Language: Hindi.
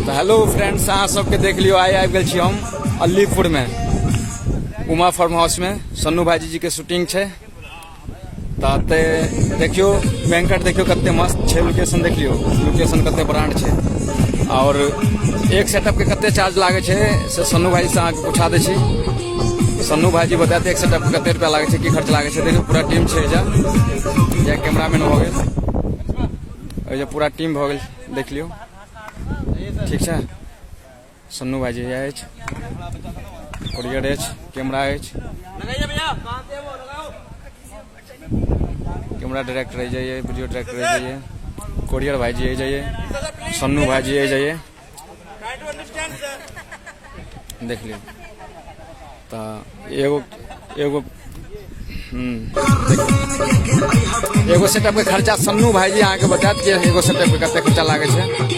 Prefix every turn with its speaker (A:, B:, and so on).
A: तो हेलो फ्रेंड्स, अहाँ सबके देख लियो आबि गेल छी हम अलीपुर में उमा फार्म हाउस में सन्नू भाईजी जी के शूटिंग है। ताते देखियो बैंकट देखियो कते मस्त है, लोकेशन देख लियो, लोकेशन कते ब्रांड है और एक सेटअप के कते चार्ज लागे छे से सन्नू भाईजी से अहाँके पूछा दे छी। सन्नू भाईजी बताते एक सेटअप के कते रुपया लागे छे, की खर्च लागे छे। देखियो पूरा टीम छे एजा कैमरामैन हो गेल, एजा पूरा टीम हो गेल, देख लियो ठीक है। सन्नू भाईजी अछि, कोरियर अछि, कैमरा अछि, कैमरा डायरेक्टर जाइए, वीडियो डायरेक्टर जाइए, कोरियर भाईजी जाइए, सन्नू भाईजी जाइए, देख लियो। तो एगो एगो एगो सेटअप के खर्चा सन्नू भाईजी अहाँ के बता दिए, एगो सेटअप के कते खर्चा लागे छै।